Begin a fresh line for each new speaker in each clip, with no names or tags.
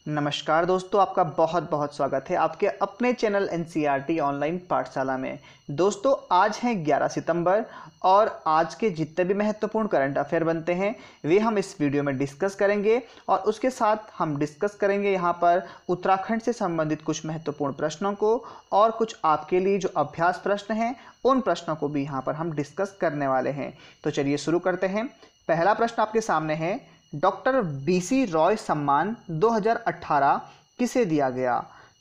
नमस्कार दोस्तों, आपका बहुत बहुत स्वागत है आपके अपने चैनल एनसीईआरटी ऑनलाइन पाठशाला में। दोस्तों, आज है 11 सितंबर और आज के जितने भी महत्वपूर्ण करंट अफेयर बनते हैं वे हम इस वीडियो में डिस्कस करेंगे और उसके साथ हम डिस्कस करेंगे यहाँ पर उत्तराखंड से संबंधित कुछ महत्वपूर्ण प्रश्नों को और कुछ आपके लिए जो अभ्यास प्रश्न हैं उन प्रश्नों को भी यहाँ पर हम डिस्कस करने वाले हैं। तो चलिए शुरू करते हैं। पहला प्रश्न आपके सामने है, डॉक्टर बीसी रॉय सम्मान 2018 किसे दिया गया?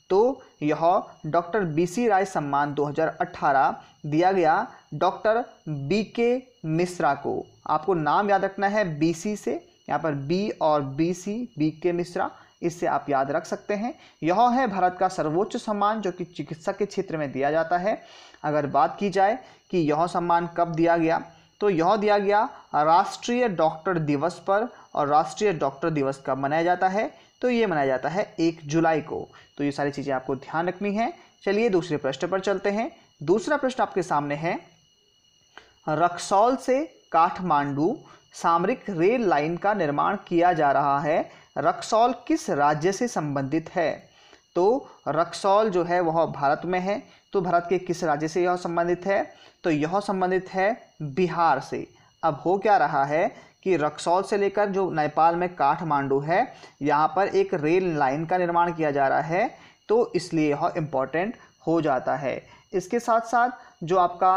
तो यह डॉक्टर बीसी रॉय सम्मान 2018 दिया गया डॉक्टर बीके मिश्रा को। आपको नाम याद रखना है बीसी से, यहाँ पर बी और बीसी, बीके मिश्रा, इससे आप याद रख सकते हैं। यह है भारत का सर्वोच्च सम्मान जो कि चिकित्सा के क्षेत्र में दिया जाता है। अगर बात की जाए कि यह सम्मान कब दिया गया, तो यह दिया गया राष्ट्रीय डॉक्टर दिवस पर। और राष्ट्रीय डॉक्टर दिवस कब मनाया जाता है? तो ये मनाया जाता है 1 जुलाई को। तो ये सारी चीज़ें आपको ध्यान रखनी है। चलिए दूसरे प्रश्न पर चलते हैं। दूसरा प्रश्न आपके सामने है, रक्सौल से काठमांडू सामरिक रेल लाइन का निर्माण किया जा रहा है। रक्सौल किस राज्य से संबंधित है? तो रक्सौल जो है वह भारत में है। तो भारत के किस राज्य से यह संबंधित है? तो यह संबंधित है बिहार से। अब हो क्या रहा है कि रक्सौल से लेकर जो नेपाल में काठमांडू है, यहाँ पर एक रेल लाइन का निर्माण किया जा रहा है, तो इसलिए यह इम्पॉर्टेंट हो जाता है। इसके साथ साथ जो आपका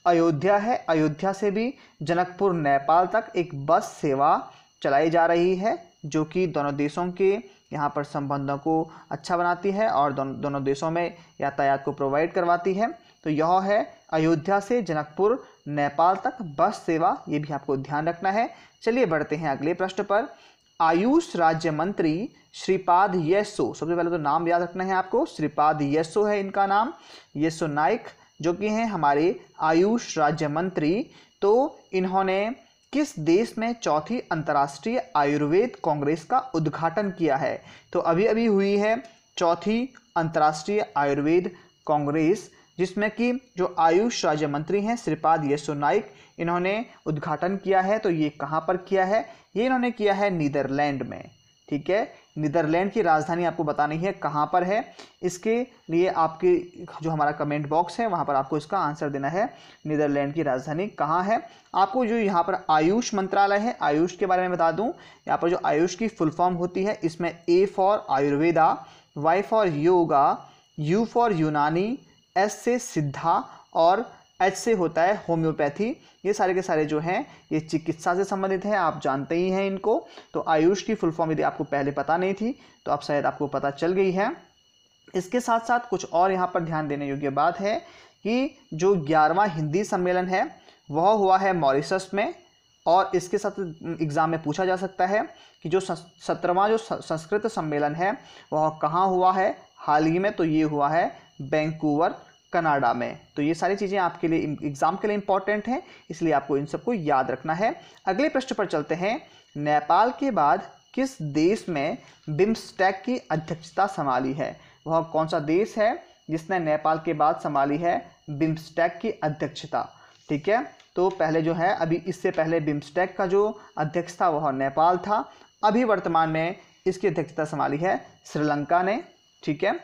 अयोध्या है, अयोध्या से भी जनकपुर नेपाल तक एक बस सेवा चलाई जा रही है जो कि दोनों देशों के यहाँ पर संबंधों को अच्छा बनाती है और दोनों देशों में यातायात को प्रोवाइड करवाती है। तो यह है अयोध्या से जनकपुर नेपाल तक बस सेवा, ये भी आपको ध्यान रखना है। चलिए बढ़ते हैं अगले प्रश्न पर। आयुष राज्य मंत्री श्रीपाद येस्सो, सबसे पहले तो नाम याद रखना है आपको, श्रीपाद येस्सो है इनका नाम, येस्सो नाइक, जो कि हैं हमारे आयुष राज्य मंत्री। तो इन्होंने किस देश में चौथी अंतर्राष्ट्रीय आयुर्वेद कांग्रेस का उद्घाटन किया है? तो अभी अभी हुई है चौथी अंतर्राष्ट्रीय आयुर्वेद कांग्रेस, जिसमें कि जो आयुष राज्य मंत्री हैं श्रीपाद येस्सो नाइक, इन्होंने उद्घाटन किया है। तो ये कहाँ पर किया है? ये इन्होंने किया है नीदरलैंड में। ठीक है, नीदरलैंड की राजधानी आपको बतानी है कहाँ पर है। इसके लिए आपके जो हमारा कमेंट बॉक्स है वहाँ पर आपको इसका आंसर देना है, नीदरलैंड की राजधानी कहाँ है। आपको जो यहाँ पर आयुष मंत्रालय है, आयुष के बारे में बता दूँ, यहाँ पर जो आयुष की फुल फॉर्म होती है, इसमें A for Ayurveda, Y for yoga, U for Unani, S से सिद्धा और एच से होता है होम्योपैथी। ये सारे के सारे जो हैं ये चिकित्सा से संबंधित हैं, आप जानते ही हैं इनको। तो आयुष की फुल फॉर्म यदि आपको पहले पता नहीं थी तो अब शायद आपको पता चल गई है। इसके साथ साथ कुछ और यहाँ पर ध्यान देने योग्य बात है कि जो 11वां हिंदी सम्मेलन है वह हुआ है मॉरिशस में। और इसके साथ एग्ज़ाम में पूछा जा सकता है कि जो 17वां जो संस्कृत सम्मेलन है वह कहाँ हुआ है हाल ही में? तो ये हुआ है वैंकूवर कनाडा में। तो ये सारी चीज़ें आपके लिए एग्जाम के लिए इंपॉर्टेंट हैं, इसलिए आपको इन सबको याद रखना है। अगले प्रश्न पर चलते हैं। नेपाल के बाद किस देश में बिम्स्टेक की अध्यक्षता संभाली है? वह कौन सा देश है जिसने नेपाल के बाद संभाली है बिम्स्टेक की अध्यक्षता? ठीक है, तो पहले जो है अभी इससे पहले बिम्स्टेक का जो अध्यक्ष था वह नेपाल था। अभी वर्तमान में इसकी अध्यक्षता संभाली है श्रीलंका ने। ठीक है,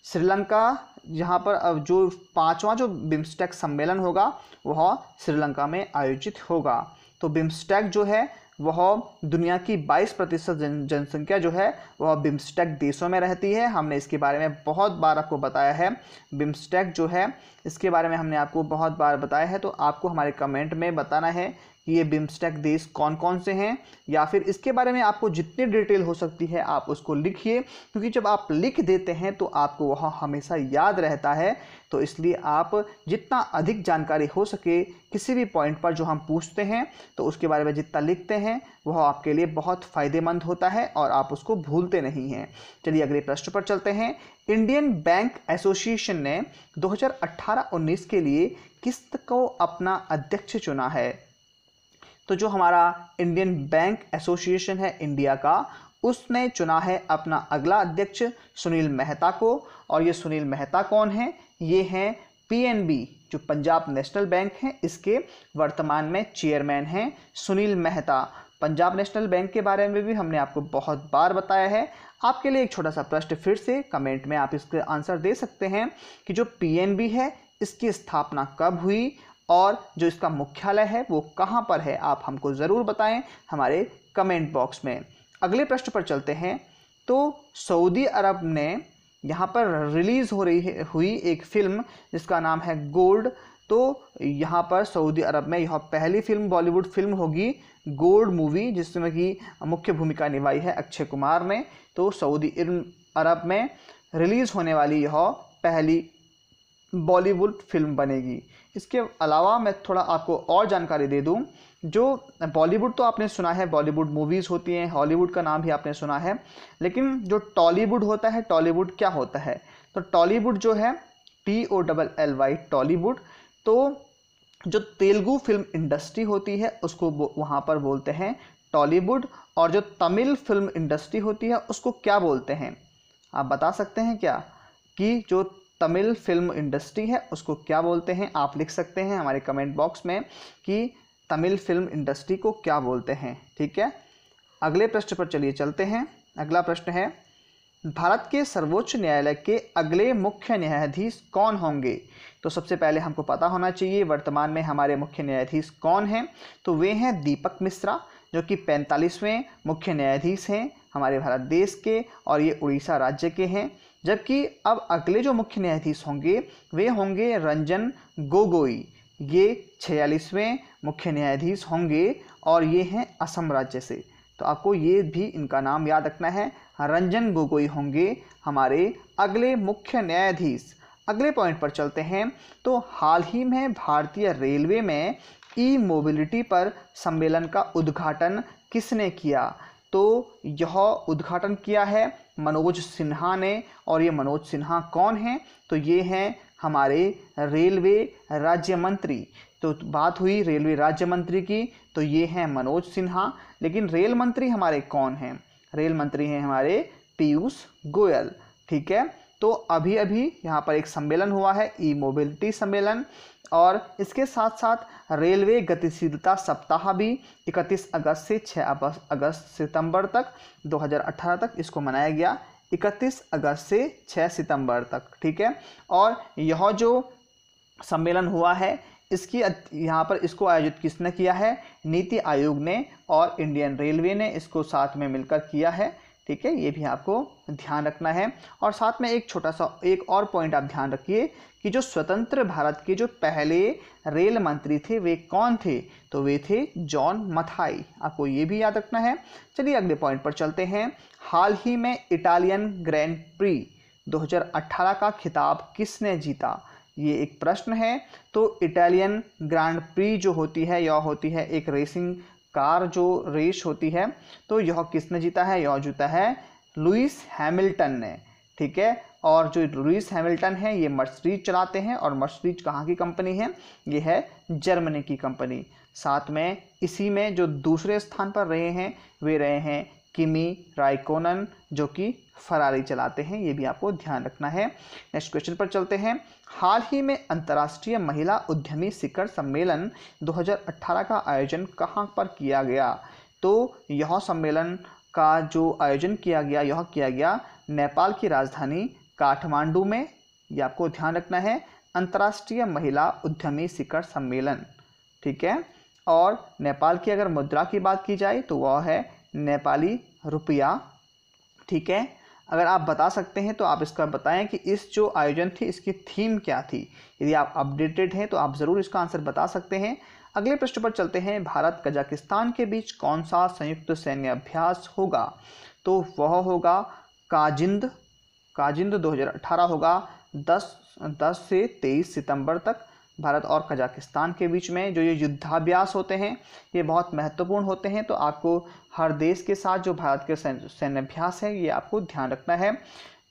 श्रीलंका यहाँ पर अब जो 5वां जो बिम्स्टेक सम्मेलन होगा वह श्रीलंका में आयोजित होगा। तो बिम्स्टेक जो है वह दुनिया की 22% जनसंख्या जो है वह बिम्स्टेक देशों में रहती है। हमने इसके बारे में बहुत बार आपको बताया है। बिम्स्टेक जो है इसके बारे में हमने आपको बहुत बार बताया है। तो आपको हमारे कमेंट में बताना है कि ये बिम्स्टेक देश कौन कौन से हैं, या फिर इसके बारे में आपको जितनी डिटेल हो सकती है आप उसको लिखिए, क्योंकि जब आप लिख देते हैं तो आपको वह हमेशा याद रहता है। तो इसलिए आप जितना अधिक जानकारी हो सके किसी भी पॉइंट पर जो हम पूछते हैं तो उसके बारे में जितना लिखते हैं वह आपके लिए बहुत फ़ायदेमंद होता है और आप उसको भूलते नहीं हैं। चलिए अगले प्रश्न पर चलते हैं। इंडियन बैंक एसोसिएशन ने 2018-19 के लिए किस को अपना अध्यक्ष चुना है? तो जो हमारा इंडियन बैंक एसोसिएशन है इंडिया का, उसने चुना है अपना अगला अध्यक्ष सुनील मेहता को। और ये सुनील मेहता कौन है? ये हैं पीएनबी, जो पंजाब नेशनल बैंक है, इसके वर्तमान में चेयरमैन हैं सुनील मेहता। पंजाब नेशनल बैंक के बारे में भी हमने आपको बहुत बार बताया है। आपके लिए एक छोटा सा प्रश्न फिर से कमेंट में आप इसके आंसर दे सकते हैं कि जो पीएनबी है इसकी स्थापना कब हुई और जो इसका मुख्यालय है वो कहाँ पर है, आप हमको ज़रूर बताएं हमारे कमेंट बॉक्स में। अगले प्रश्न पर चलते हैं। तो सऊदी अरब ने यहाँ पर रिलीज़ हुई एक फ़िल्म जिसका नाम है गोल्ड। तो यहाँ पर सऊदी अरब में यह पहली फिल्म बॉलीवुड फिल्म होगी गोल्ड मूवी, जिसमें कि मुख्य भूमिका निभाई है अक्षय कुमार ने। तो सऊदी अरब में रिलीज़ होने वाली यह पहली बॉलीवुड फिल्म बनेगी। इसके अलावा मैं थोड़ा आपको और जानकारी दे दूं, जो बॉलीवुड तो आपने सुना है, बॉलीवुड मूवीज़ होती हैं, हॉलीवुड का नाम भी आपने सुना है, लेकिन जो टॉलीवुड होता है, टॉलीवुड क्या होता है? तो टॉलीवुड जो है TOLLY टॉलीवुड, तो जो तेलुगु फिल्म इंडस्ट्री होती है उसको वहाँ पर बोलते हैं टॉलीवुड, और जो तमिल फिल्म इंडस्ट्री होती है उसको क्या बोलते हैं? आप बता सकते हैं क्या कि जो तमिल फिल्म इंडस्ट्री है उसको क्या बोलते हैं? आप लिख सकते हैं हमारे कमेंट बॉक्स में कि तमिल फिल्म इंडस्ट्री को क्या बोलते हैं। ठीक है, अगले प्रश्न पर चलिए चलते हैं। अगला प्रश्न है, भारत के सर्वोच्च न्यायालय के अगले मुख्य न्यायाधीश कौन होंगे? तो सबसे पहले हमको पता होना चाहिए वर्तमान में हमारे मुख्य न्यायाधीश कौन हैं। तो वे हैं दीपक मिश्रा, जो कि 45वें मुख्य न्यायाधीश हैं हमारे भारत देश के, और ये उड़ीसा राज्य के हैं। जबकि अब अगले जो मुख्य न्यायाधीश होंगे वे होंगे रंजन गोगोई, ये 46वें मुख्य न्यायाधीश होंगे और ये हैं असम राज्य से। तो आपको ये भी इनका नाम याद रखना है, रंजन गोगोई होंगे हमारे अगले मुख्य न्यायाधीश। अगले पॉइंट पर चलते हैं। तो हाल ही में भारतीय रेलवे में ई मोबिलिटी पर सम्मेलन का उद्घाटन किसने किया? तो यह उद्घाटन किया है मनोज सिन्हा ने, और ये मनोज सिन्हा कौन हैं? तो ये हैं हमारे रेलवे राज्य मंत्री। तो बात हुई रेलवे राज्य मंत्री की, तो ये हैं मनोज सिन्हा। लेकिन रेल मंत्री हमारे कौन हैं? रेल मंत्री हैं हमारे पीयूष गोयल। ठीक है, तो अभी अभी यहाँ पर एक सम्मेलन हुआ है, ई मोबिलिटी सम्मेलन, और इसके साथ साथ रेलवे गतिशीलता सप्ताह भी 31 अगस्त से 6 सितंबर तक 2018 तक इसको मनाया गया, 31 अगस्त से 6 सितंबर तक। ठीक है, और यह जो सम्मेलन हुआ है इसकी यहाँ पर इसको आयोजित किसने किया है? नीति आयोग ने और इंडियन रेलवे ने इसको साथ में मिलकर किया है। ठीक है, ये भी आपको ध्यान रखना है। और साथ में एक छोटा सा एक और पॉइंट आप ध्यान रखिए कि जो स्वतंत्र भारत के जो पहले रेल मंत्री थे वे कौन थे? तो वे थे जॉन मथाई, आपको ये भी याद रखना है। चलिए अगले पॉइंट पर चलते हैं। हाल ही में इटालियन ग्रैंड प्री 2018 का खिताब किसने जीता? ये एक प्रश्न है। तो इटालियन ग्रैंड प्री जो होती है यह होती है एक रेसिंग कार जो रेस होती है, तो यह किसने जीता है? यह जीता है लुइस हैमिल्टन ने। ठीक है, और जो लुइस हैमिल्टन है ये मर्सिडीज चलाते हैं, और मर्सिडीज कहाँ की कंपनी है? ये है जर्मनी की कंपनी। साथ में इसी में जो दूसरे स्थान पर रहे हैं वे रहे हैं किमी राइकोनन, जो कि फरारी चलाते हैं, ये भी आपको ध्यान रखना है। नेक्स्ट क्वेश्चन पर चलते हैं। हाल ही में अंतर्राष्ट्रीय महिला उद्यमी शिखर सम्मेलन 2018 का आयोजन कहाँ पर किया गया? तो यह सम्मेलन का जो आयोजन किया गया नेपाल की राजधानी काठमांडू में। ये आपको ध्यान रखना है, अंतर्राष्ट्रीय महिला उद्यमी शिखर सम्मेलन। ठीक है, और नेपाल की अगर मुद्रा की बात की जाए तो वह है नेपाली रुपया। ठीक है, अगर आप बता सकते हैं तो आप इसका बताएं कि इस जो आयोजन थी इसकी थीम क्या थी। यदि आप अपडेटेड हैं तो आप ज़रूर इसका आंसर बता सकते हैं। अगले प्रश्न पर चलते हैं। भारत कजाकिस्तान के बीच कौन सा संयुक्त सैन्य अभ्यास होगा? तो वह होगा काजिंद 2018 होगा 10 से 23 सितंबर तक। भारत और कजाकिस्तान के बीच में जो ये युद्धाभ्यास होते हैं ये बहुत महत्वपूर्ण होते हैं, तो आपको हर देश के साथ जो भारत के सैन्य अभ्यास है ये आपको ध्यान रखना है।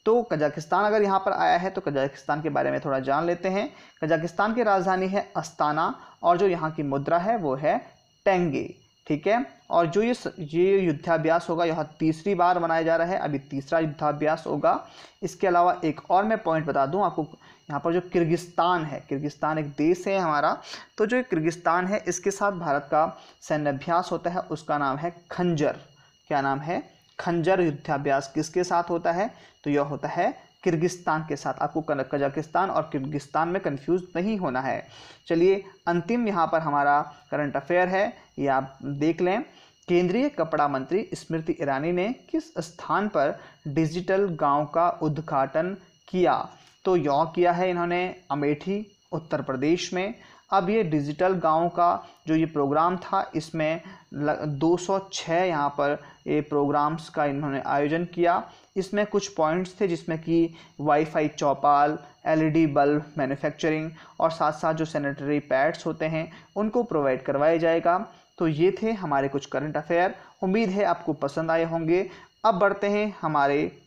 तो कजाकिस्तान अगर यहाँ पर आया है तो कजाकिस्तान के बारे में थोड़ा जान लेते हैं। कजाकिस्तान की राजधानी है अस्ताना, और जो यहाँ की मुद्रा है वो है टेंगे। ठीक है। और जो ये युद्धाभ्यास होगा यह तीसरी बार मनाया जा रहा है, अभी तीसरा युद्धाभ्यास होगा। इसके अलावा एक और मैं पॉइंट बता दूं आपको, यहाँ पर जो किर्गिस्तान है, किर्गिस्तान एक देश है हमारा, तो जो किर्गिस्तान है इसके साथ भारत का सैन्य अभ्यास होता है, उसका नाम है खंजर। क्या नाम है? खंजर युद्धाभ्यास किसके साथ होता है? तो यह होता है किर्गिस्तान के साथ। आपको कजाकिस्तान और किर्गिस्तान में कंफ्यूज नहीं होना है। चलिए अंतिम यहाँ पर हमारा करंट अफेयर है, ये आप देख लें। केंद्रीय कपड़ा मंत्री स्मृति ईरानी ने किस स्थान पर डिजिटल गांव का उद्घाटन किया? तो यह किया है इन्होंने अमेठी, उत्तर प्रदेश में। अब ये डिजिटल गांव का जो ये प्रोग्राम था, इसमें 206 यहाँ पर ये प्रोग्राम्स का इन्होंने आयोजन किया। इसमें कुछ पॉइंट्स थे जिसमें कि वाईफाई चौपाल, एलईडी बल्ब मैन्युफैक्चरिंग और साथ साथ जो सैनिटरी पैड्स होते हैं उनको प्रोवाइड करवाया जाएगा। तो ये थे हमारे कुछ करंट अफेयर, उम्मीद है आपको पसंद आए होंगे। अब बढ़ते हैं हमारे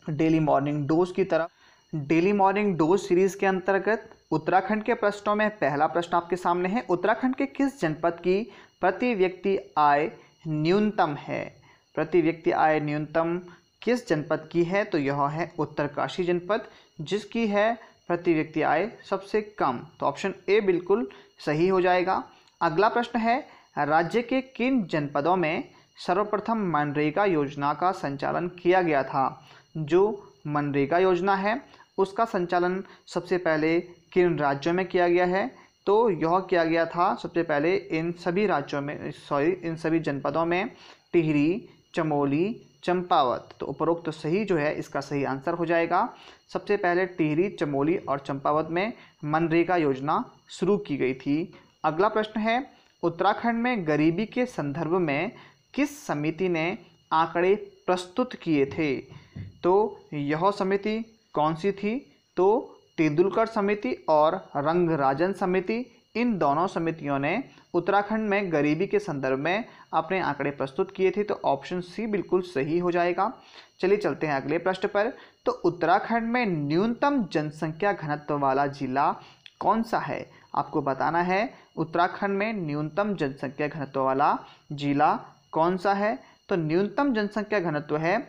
डेली मॉर्निंग डोज की तरफ। डेली मॉर्निंग डोज सीरीज़ के अंतर्गत उत्तराखंड के प्रश्नों में पहला प्रश्न आपके सामने है, उत्तराखंड के किस जनपद की प्रति व्यक्ति आय न्यूनतम है? प्रति व्यक्ति आय न्यूनतम किस जनपद की है? तो यह है उत्तरकाशी जनपद, जिसकी है प्रति व्यक्ति आय सबसे कम। तो ऑप्शन ए बिल्कुल सही हो जाएगा। अगला प्रश्न है, राज्य के किन जनपदों में सर्वप्रथम मनरेगा योजना का संचालन किया गया था? जो मनरेगा योजना है उसका संचालन सबसे पहले किन राज्यों में किया गया है? तो यह किया गया था सबसे पहले इन सभी राज्यों में, इन सभी जनपदों में, टिहरी, चमोली, चंपावत। तो उपरोक्त सही जो है इसका सही आंसर हो जाएगा। सबसे पहले टिहरी, चमोली और चंपावत में मनरेगा योजना शुरू की गई थी। अगला प्रश्न है, उत्तराखंड में गरीबी के संदर्भ में किस समिति ने आंकड़े प्रस्तुत किए थे? तो यह समिति कौन सी थी? तो तेंदुलकर समिति और रंगराजन समिति, इन दोनों समितियों ने उत्तराखंड में गरीबी के संदर्भ में अपने आंकड़े प्रस्तुत किए थे। तो ऑप्शन सी बिल्कुल सही हो जाएगा। चलिए चलते हैं अगले प्रश्न पर। तो उत्तराखंड में न्यूनतम जनसंख्या घनत्व वाला जिला कौन सा है? आपको बताना है उत्तराखंड में न्यूनतम जनसंख्या घनत्व वाला जिला कौन सा है? तो न्यूनतम जनसंख्या घनत्व है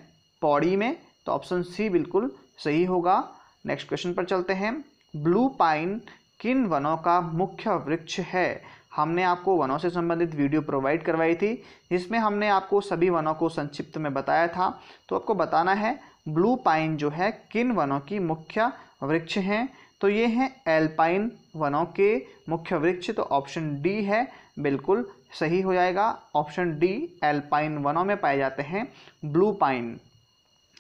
पौड़ी में। तो ऑप्शन सी बिल्कुल सही होगा। नेक्स्ट क्वेश्चन पर चलते हैं। ब्लू पाइन किन वनों का मुख्य वृक्ष है? हमने आपको वनों से संबंधित वीडियो प्रोवाइड करवाई थी, जिसमें हमने आपको सभी वनों को संक्षिप्त में बताया था। तो आपको बताना है ब्लू पाइन जो है किन वनों की मुख्य वृक्ष हैं? तो ये हैं एल्पाइन वनों के मुख्य वृक्ष। तो ऑप्शन डी है बिल्कुल सही हो जाएगा। ऑप्शन डी, एल्पाइन वनों में पाए जाते हैं ब्लू पाइन।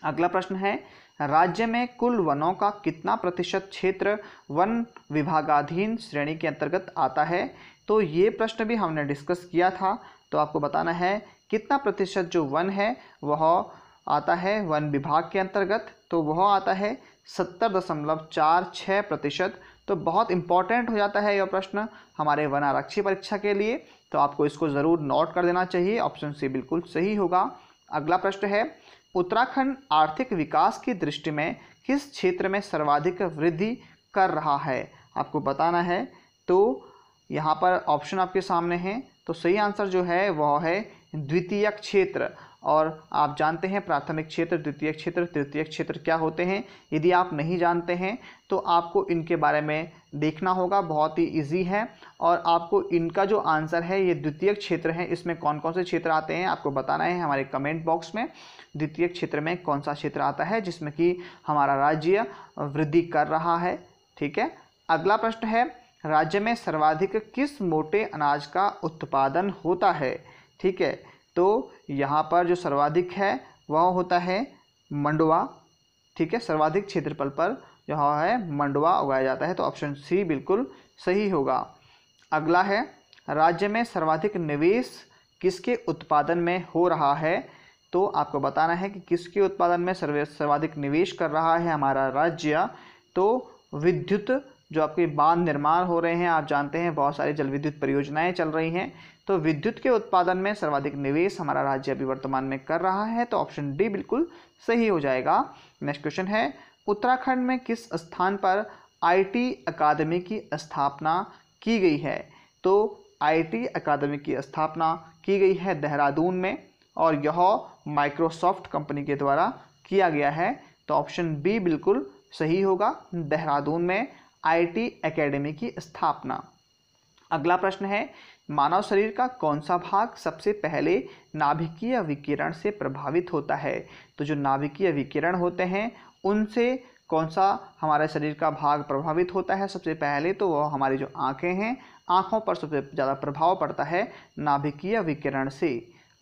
अगला प्रश्न है, राज्य में कुल वनों का कितना प्रतिशत क्षेत्र वन विभागाधीन श्रेणी के अंतर्गत आता है? तो ये प्रश्न भी हमने डिस्कस किया था। तो आपको बताना है कितना प्रतिशत जो वन है वह आता है वन विभाग के अंतर्गत। तो वह आता है 70.46%। तो बहुत इंपॉर्टेंट हो जाता है यह प्रश्न हमारे वन आरक्षी परीक्षा के लिए। तो आपको इसको ज़रूर नोट कर देना चाहिए। ऑप्शन सी बिल्कुल सही होगा। अगला प्रश्न है, उत्तराखंड आर्थिक विकास की दृष्टि में किस क्षेत्र में सर्वाधिक वृद्धि कर रहा है? आपको बताना है। तो यहाँ पर ऑप्शन आपके सामने हैं। तो सही आंसर जो है वह है द्वितीयक क्षेत्र। और आप जानते हैं प्राथमिक क्षेत्र, द्वितीयक क्षेत्र, तृतीयक क्षेत्र क्या होते हैं। यदि आप नहीं जानते हैं तो आपको इनके बारे में देखना होगा, बहुत ही इजी है। और आपको इनका जो आंसर है ये द्वितीयक क्षेत्र है, इसमें कौन कौन से क्षेत्र आते हैं आपको बताना है हमारे कमेंट बॉक्स में। द्वितीयक क्षेत्र में कौन सा क्षेत्र आता है जिसमें कि हमारा राज्य वृद्धि कर रहा है। ठीक है। अगला प्रश्न है, राज्य में सर्वाधिक किस मोटे अनाज का उत्पादन होता है? ठीक है। तो यहाँ पर जो सर्वाधिक है वह होता है मंडुवा। ठीक है, सर्वाधिक क्षेत्रफल पर जो है मंडुवा उगाया जाता है। तो ऑप्शन सी बिल्कुल सही होगा। अगला है, राज्य में सर्वाधिक निवेश किसके उत्पादन में हो रहा है? तो आपको बताना है कि किसके उत्पादन में सर्वाधिक निवेश कर रहा है हमारा राज्य। तो विद्युत, जो आपके बांध निर्माण हो रहे हैं, आप जानते हैं बहुत सारी जल विद्युत परियोजनाएं चल रही हैं। तो विद्युत के उत्पादन में सर्वाधिक निवेश हमारा राज्य अभी वर्तमान में कर रहा है। तो ऑप्शन डी बिल्कुल सही हो जाएगा। नेक्स्ट क्वेश्चन है, उत्तराखंड में किस स्थान पर आईटी अकादमी की स्थापना की गई है? तो आईटी अकादमी की स्थापना की गई है देहरादून में और यह माइक्रोसॉफ्ट कंपनी के द्वारा किया गया है। तो ऑप्शन बी बिल्कुल सही होगा, देहरादून में आईटी अकेडमी की स्थापना। अगला प्रश्न है, मानव शरीर का कौन सा भाग सबसे पहले नाभिकीय विकिरण से प्रभावित होता है? तो जो नाभिकीय विकिरण होते हैं उनसे कौन सा हमारे शरीर का भाग प्रभावित होता है सबसे पहले? तो वह हमारी जो आँखें हैं, आँखों पर सबसे ज़्यादा प्रभाव पड़ता है नाभिकीय विकिरण से।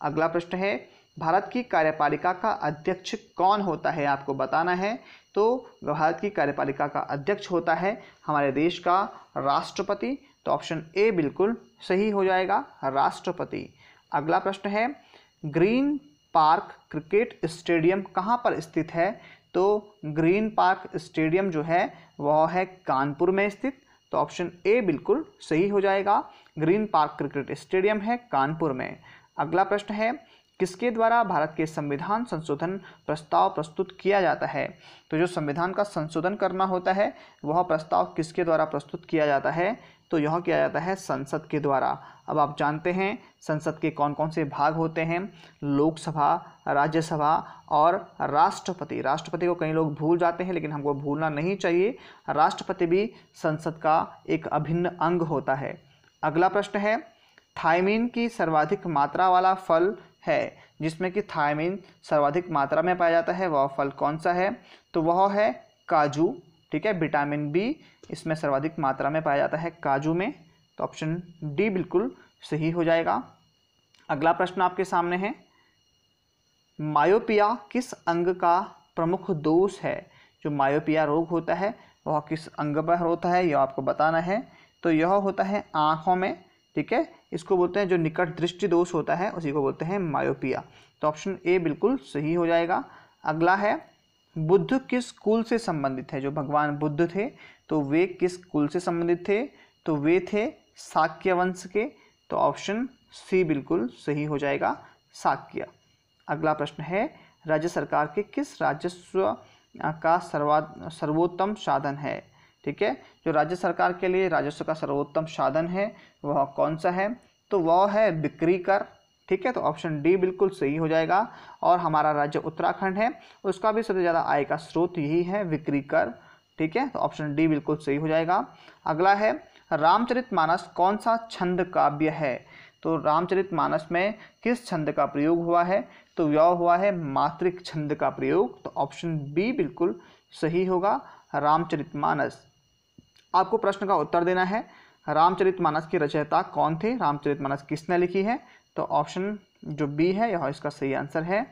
अगला प्रश्न है, भारत की कार्यपालिका का अध्यक्ष कौन होता है? आपको बताना है। तो भारत की कार्यपालिका का अध्यक्ष होता है हमारे देश का राष्ट्रपति। तो ऑप्शन ए बिल्कुल सही हो जाएगा, राष्ट्रपति। अगला प्रश्न है, ग्रीन पार्क क्रिकेट स्टेडियम कहाँ पर स्थित है? तो ग्रीन पार्क स्टेडियम जो है वह है कानपुर में स्थित। तो ऑप्शन ए बिल्कुल सही हो जाएगा, ग्रीन पार्क क्रिकेट स्टेडियम है कानपुर में। अगला प्रश्न है, किसके द्वारा भारत के संविधान संशोधन प्रस्ताव प्रस्तुत किया जाता है? तो जो संविधान का संशोधन करना होता है वह प्रस्ताव किसके द्वारा प्रस्तुत किया जाता है? तो यह किया जाता है संसद के द्वारा। अब आप जानते हैं संसद के कौन कौन से भाग होते हैं, लोकसभा, राज्यसभा और राष्ट्रपति। राष्ट्रपति को कई लोग भूल जाते हैं लेकिन हमको भूलना नहीं चाहिए, राष्ट्रपति भी संसद का एक अभिन्न अंग होता है। अगला प्रश्न है, थायमीन की सर्वाधिक मात्रा वाला फल है जिसमें कि थायमीन सर्वाधिक मात्रा में पाया जाता है, वह फल कौन सा है? तो वह है काजू। ठीक है, विटामिन बी इसमें सर्वाधिक मात्रा में पाया जाता है काजू में। तो ऑप्शन डी बिल्कुल सही हो जाएगा। अगला प्रश्न आपके सामने है, मायोपिया किस अंग का प्रमुख दोष है? जो मायोपिया रोग होता है वह किस अंग पर होता है यह आपको बताना है। तो यह होता है आँखों में। ठीक है, इसको बोलते हैं जो निकट दृष्टि दोष होता है उसी को बोलते हैं मायोपिया। तो ऑप्शन ए बिल्कुल सही हो जाएगा। अगला है, बुद्ध किस कुल से संबंधित है? जो भगवान बुद्ध थे तो वे किस कुल से संबंधित थे? तो वे थे शाक्य वंश के। तो ऑप्शन सी बिल्कुल सही हो जाएगा, शाक्य। अगला प्रश्न है, राज्य सरकार के किस राजस्व का सर्वोत्तम साधन है? ठीक है, जो राज्य सरकार के लिए राजस्व का सर्वोत्तम साधन है वह कौन सा है? तो वह है बिक्री कर। ठीक है, तो ऑप्शन डी बिल्कुल सही हो जाएगा। और हमारा राज्य उत्तराखंड है उसका भी सबसे ज़्यादा आय का स्रोत यही है, बिक्री कर। ठीक है, तो ऑप्शन डी बिल्कुल सही हो जाएगा। अगला है, रामचरितमानस कौन सा छंद काव्य है? तो रामचरितमानस में किस छंद का प्रयोग हुआ है? तो यह हुआ है मात्रिक छंद का प्रयोग। तो ऑप्शन बी बिल्कुल सही होगा, रामचरितमानस। आपको प्रश्न का उत्तर देना है, रामचरितमानस के रचयिता कौन थे? रामचरितमानस किसने लिखी है? तो ऑप्शन जो बी है यह इसका सही आंसर है।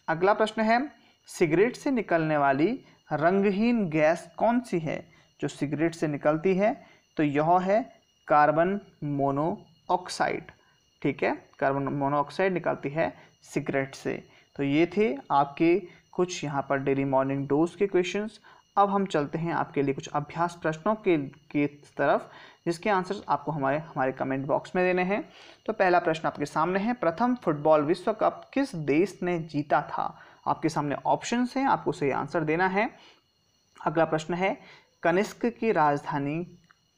अगला प्रश्न है, सिगरेट से निकलने वाली रंगहीन गैस कौन सी है? जो सिगरेट से निकलती है तो यह है कार्बन मोनोऑक्साइड। ठीक है, कार्बन मोनोऑक्साइड निकलती है सिगरेट से। तो ये थे आपके कुछ यहाँ पर डेली मॉर्निंग डोज के क्वेश्चंस। अब हम चलते हैं आपके लिए कुछ अभ्यास प्रश्नों की तरफ जिसके आंसर्स आपको हमारे कमेंट बॉक्स में देने हैं। तो पहला प्रश्न आपके सामने है, प्रथम फुटबॉल विश्व कप किस देश ने जीता था? आपके सामने ऑप्शंस हैं, आपको सही आंसर देना है। अगला प्रश्न है, कनिष्क की राजधानी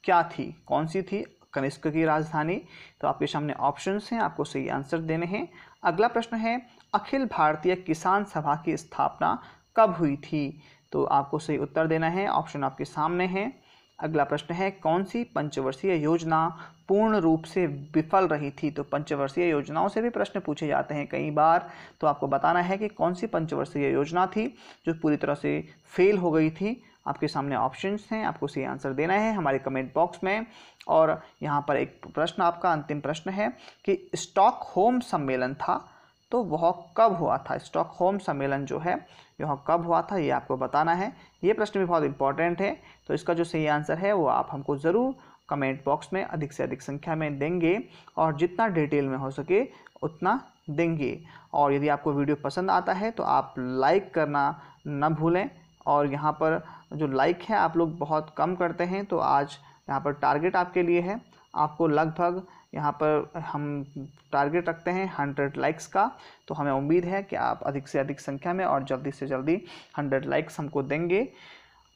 क्या थी? कौन सी थी कनिष्क की राजधानी? तो आपके सामने ऑप्शंस हैं, आपको सही आंसर देने हैं। अगला प्रश्न है, अखिल भारतीय किसान सभा की स्थापना कब हुई थी? तो आपको सही उत्तर देना है, ऑप्शन आपके सामने हैं। अगला प्रश्न है, कौन सी पंचवर्षीय योजना पूर्ण रूप से विफल रही थी? तो पंचवर्षीय योजनाओं से भी प्रश्न पूछे जाते हैं कई बार, तो आपको बताना है कि कौन सी पंचवर्षीय योजना थी जो पूरी तरह से फेल हो गई थी। आपके सामने ऑप्शंस हैं, आपको सही आंसर देना है हमारे कमेंट बॉक्स में। और यहाँ पर एक प्रश्न आपका अंतिम प्रश्न है कि स्टॉकहोम सम्मेलन था तो वह कब हुआ था? स्टॉकहोम सम्मेलन जो है यह कब हुआ था ये आपको बताना है। ये प्रश्न भी बहुत इंपॉर्टेंट है, तो इसका जो सही आंसर है वो आप हमको ज़रूर कमेंट बॉक्स में अधिक से अधिक संख्या में देंगे और जितना डिटेल में हो सके उतना देंगे। और यदि आपको वीडियो पसंद आता है तो आप लाइक करना न भूलें। और यहाँ पर जो लाइक है आप लोग बहुत कम करते हैं, तो आज यहाँ पर टारगेट आपके लिए है, आपको लगभग यहाँ पर हम टारगेट रखते हैं 100 लाइक्स का। तो हमें उम्मीद है कि आप अधिक से अधिक संख्या में और जल्दी से जल्दी 100 लाइक्स हमको देंगे।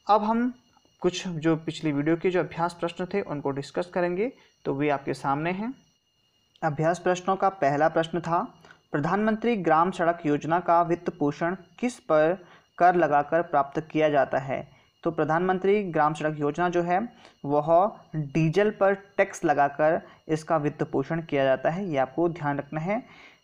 अब हम कुछ जो पिछली वीडियो के जो अभ्यास प्रश्न थे उनको डिस्कस करेंगे, तो वे आपके सामने हैं। अभ्यास प्रश्नों का पहला प्रश्न था, प्रधानमंत्री ग्राम सड़क योजना का वित्त पोषण किस पर कर लगाकर प्राप्त किया जाता है। तो प्रधानमंत्री ग्राम सड़क योजना जो है वह डीजल पर टैक्स लगाकर इसका वित्त पोषण किया जाता है, ये आपको ध्यान रखना है।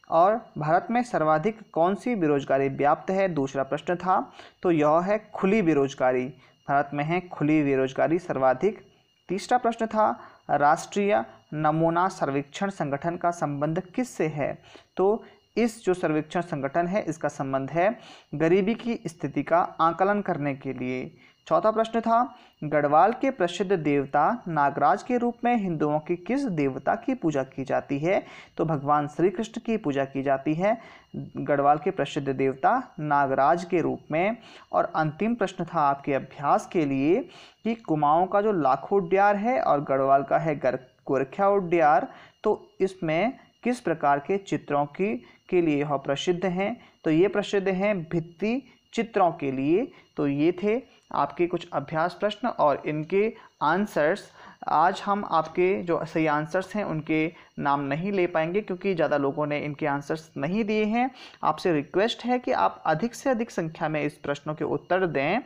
और भारत में सर्वाधिक कौन सी बेरोजगारी व्याप्त है, दूसरा प्रश्न था, तो यह है खुली बेरोजगारी। भारत में है खुली बेरोजगारी सर्वाधिक। तीसरा प्रश्न था, राष्ट्रीय नमूना सर्वेक्षण संगठन का संबंध किससे है। तो इस जो सर्वेक्षण संगठन है इसका संबंध है गरीबी की स्थिति का आकलन करने के लिए। चौथा प्रश्न था, गढ़वाल के प्रसिद्ध देवता नागराज के रूप में हिंदुओं की किस देवता की पूजा की जाती है। तो भगवान श्री कृष्ण की पूजा की जाती है गढ़वाल के प्रसिद्ध देवता नागराज के रूप में। और अंतिम प्रश्न था आपके अभ्यास के लिए कि कुमाऊं का जो लाखों उड्यार है और गढ़वाल का है गोरखा उड्यार, तो इसमें किस प्रकार के चित्रों के लिए यह प्रसिद्ध हैं। तो ये प्रसिद्ध हैं भित्ति चित्रों के लिए। तो ये थे आपके कुछ अभ्यास प्रश्न और इनके आंसर्स। आज हम आपके जो सही आंसर्स हैं उनके नाम नहीं ले पाएंगे क्योंकि ज़्यादा लोगों ने इनके आंसर्स नहीं दिए हैं। आपसे रिक्वेस्ट है कि आप अधिक से अधिक संख्या में इस प्रश्नों के उत्तर दें।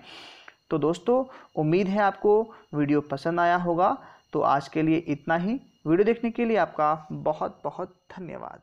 तो दोस्तों, उम्मीद है आपको वीडियो पसंद आया होगा। तो आज के लिए इतना ही। वीडियो देखने के लिए आपका बहुत बहुत धन्यवाद।